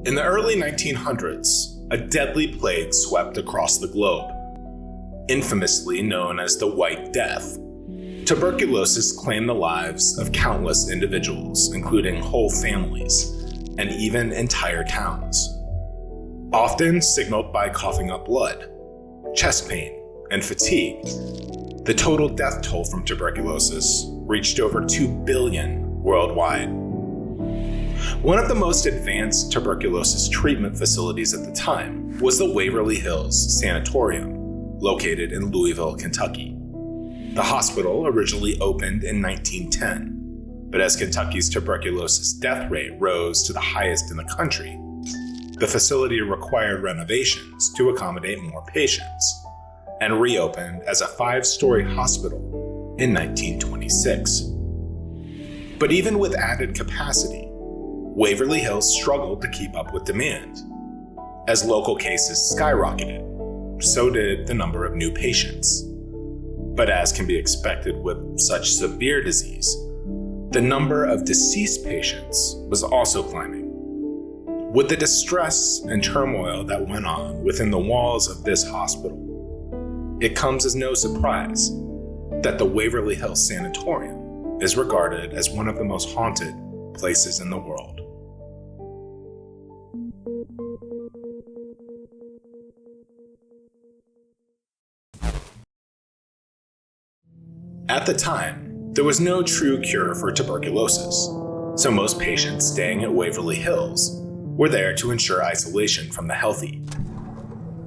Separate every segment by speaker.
Speaker 1: In the early 1900s, a deadly plague swept across the globe. Infamously known as the White Death, tuberculosis claimed the lives of countless individuals, including whole families, and even entire towns. Often signaled by coughing up blood, chest pain, and fatigue, the total death toll from tuberculosis reached over 2 billion worldwide. One of the most advanced tuberculosis treatment facilities at the time was the Waverly Hills Sanatorium, located in Louisville, Kentucky. The hospital originally opened in 1910, but as Kentucky's tuberculosis death rate rose to the highest in the country, the facility required renovations to accommodate more patients, and reopened as a 5-story hospital in 1926. But even with added capacity, Waverly Hills struggled to keep up with demand. As local cases skyrocketed, so did the number of new patients. But as can be expected with such severe disease, the number of deceased patients was also climbing. With the distress and turmoil that went on within the walls of this hospital, it comes as no surprise that the Waverly Hills Sanatorium is regarded as one of the most haunted places in the world. At the time, there was no true cure for tuberculosis, so most patients staying at Waverly Hills were there to ensure isolation from the healthy.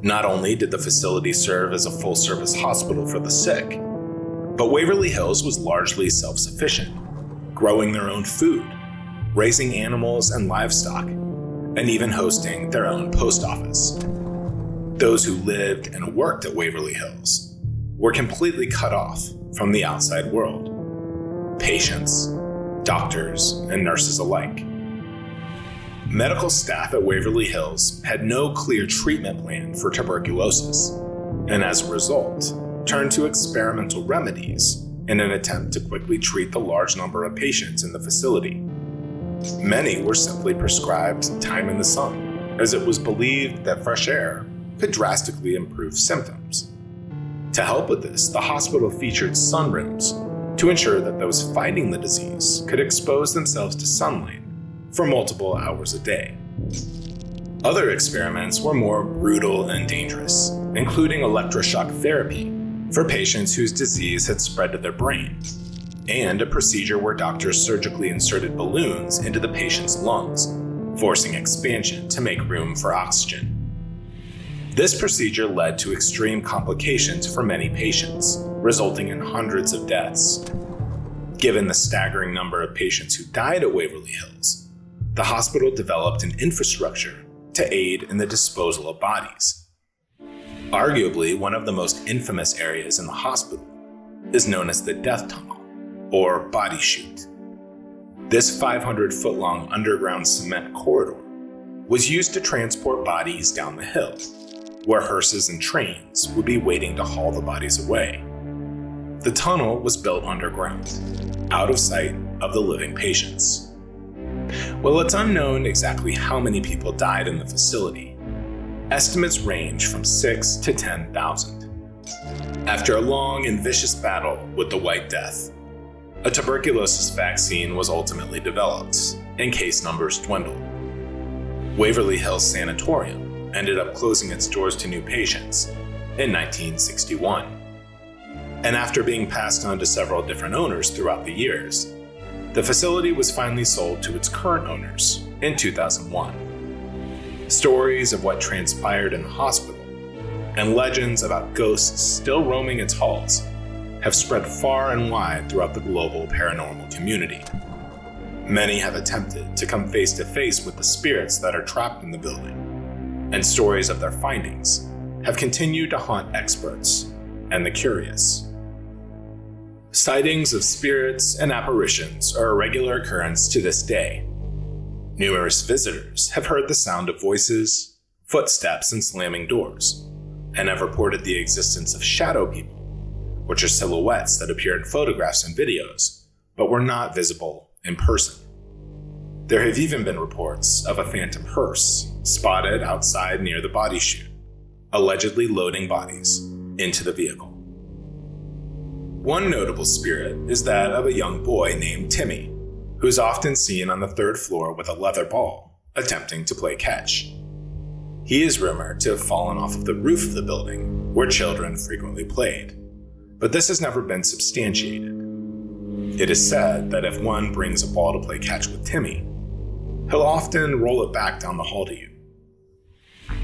Speaker 1: Not only did the facility serve as a full-service hospital for the sick, but Waverly Hills was largely self-sufficient, growing their own food, raising animals and livestock, and even hosting their own post office. Those who lived and worked at Waverly Hills were completely cut off from the outside world, patients, doctors, and nurses alike. Medical staff at Waverly Hills had no clear treatment plan for tuberculosis, and as a result, turned to experimental remedies in an attempt to quickly treat the large number of patients in the facility. Many were simply prescribed time in the sun, as it was believed that fresh air could drastically improve symptoms. To help with this, the hospital featured sunrooms to ensure that those fighting the disease could expose themselves to sunlight for multiple hours a day. Other experiments were more brutal and dangerous, including electroshock therapy for patients whose disease had spread to their brain, and a procedure where doctors surgically inserted balloons into the patient's lungs, forcing expansion to make room for oxygen. This procedure led to extreme complications for many patients, resulting in hundreds of deaths. Given the staggering number of patients who died at Waverly Hills, the hospital developed an infrastructure to aid in the disposal of bodies. Arguably, one of the most infamous areas in the hospital is known as the death tunnel, or body chute. This 500-foot-long underground cement corridor was used to transport bodies down the hill, where hearses and trains would be waiting to haul the bodies away. The tunnel was built underground, out of sight of the living patients. While it's unknown exactly how many people died in the facility, estimates range from 6,000 to 10,000. After a long and vicious battle with the White Death, a tuberculosis vaccine was ultimately developed, and case numbers dwindled. Waverly Hills Sanatorium ended up closing its doors to new patients in 1961. And after being passed on to several different owners throughout the years, the facility was finally sold to its current owners in 2001. Stories of what transpired in the hospital and legends about ghosts still roaming its halls have spread far and wide throughout the global paranormal community. Many have attempted to come face to face with the spirits that are trapped in the building, and stories of their findings have continued to haunt experts and the curious. Sightings of spirits and apparitions are a regular occurrence to this day. Numerous visitors have heard the sound of voices, footsteps, and slamming doors, and have reported the existence of shadow people, which are silhouettes that appear in photographs and videos, but were not visible in person. There have even been reports of a phantom hearse spotted outside near the body chute, allegedly loading bodies into the vehicle. One notable spirit is that of a young boy named Timmy, who's often seen on the third floor with a leather ball, attempting to play catch. He is rumored to have fallen off of the roof of the building, where children frequently played, but this has never been substantiated. It is said that if one brings a ball to play catch with Timmy, he'll often roll it back down the hall to you.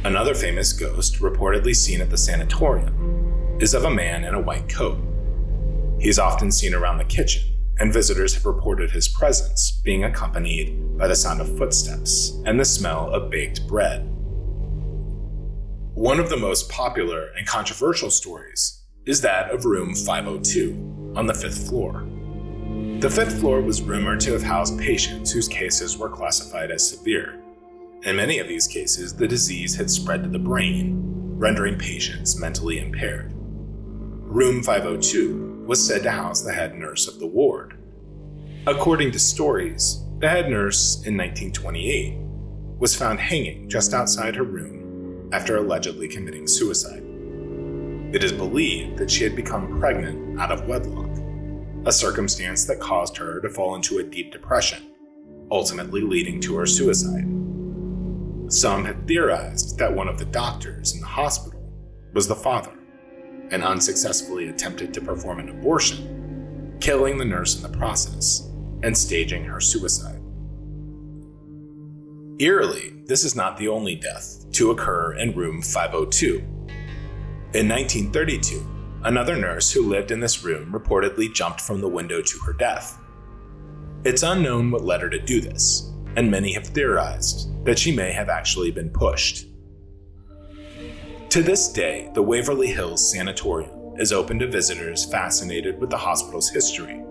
Speaker 1: Another famous ghost reportedly seen at the sanatorium is of a man in a white coat. He's often seen around the kitchen, and visitors have reported his presence being accompanied by the sound of footsteps and the smell of baked bread. One of the most popular and controversial stories is that of room 502 on the 5th floor. The 5th floor was rumored to have housed patients whose cases were classified as severe. In many of these cases, the disease had spread to the brain, rendering patients mentally impaired. Room 502 was said to house the head nurse of the ward. According to stories, the head nurse in 1928 was found hanging just outside her room after allegedly committing suicide. It is believed that she had become pregnant out of wedlock, a circumstance that caused her to fall into a deep depression, ultimately leading to her suicide. Some have theorized that one of the doctors in the hospital was the father and unsuccessfully attempted to perform an abortion, killing the nurse in the process and staging her suicide. Eerily, this is not the only death to occur in room 502. In 1932, another nurse who lived in this room reportedly jumped from the window to her death. It's unknown what led her to do this, and many have theorized that she may have actually been pushed. To this day, the Waverly Hills Sanatorium is open to visitors fascinated with the hospital's history,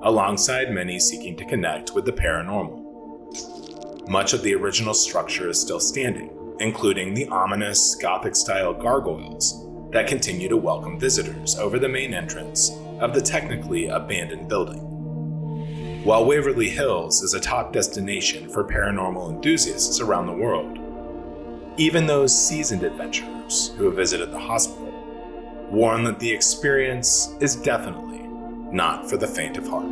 Speaker 1: alongside many seeking to connect with the paranormal. Much of the original structure is still standing, including the ominous Gothic-style gargoyles that continue to welcome visitors over the main entrance of the technically abandoned building. While Waverly Hills is a top destination for paranormal enthusiasts around the world, even those seasoned adventurers who have visited the hospital warn that the experience is definitely not for the faint of heart.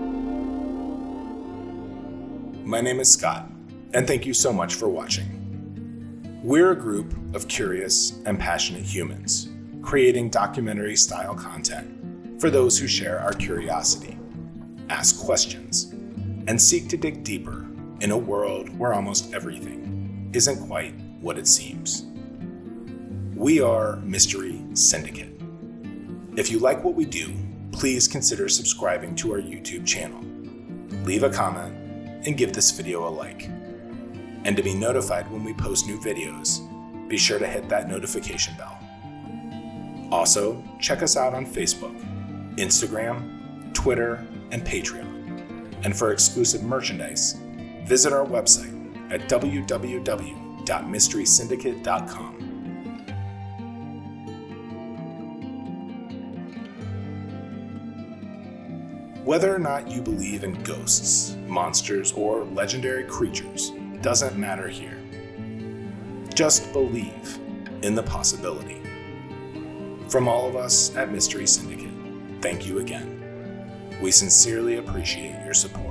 Speaker 1: My name is Scott, and thank you so much for watching. We're a group of curious and passionate humans, creating documentary-style content for those who share our curiosity, ask questions, and seek to dig deeper in a world where almost everything isn't quite what it seems. We are Mystery Syndicate. If you like what we do, please consider subscribing to our YouTube channel. Leave a comment and give this video a like. And to be notified when we post new videos, be sure to hit that notification bell. Also, check us out on Facebook, Instagram, Twitter, and Patreon. And for exclusive merchandise, visit our website at www.mysterysyndicate.com. Whether or not you believe in ghosts, monsters, or legendary creatures doesn't matter here. Just believe in the possibility. From all of us at Mystery Syndicate, thank you again. We sincerely appreciate your support.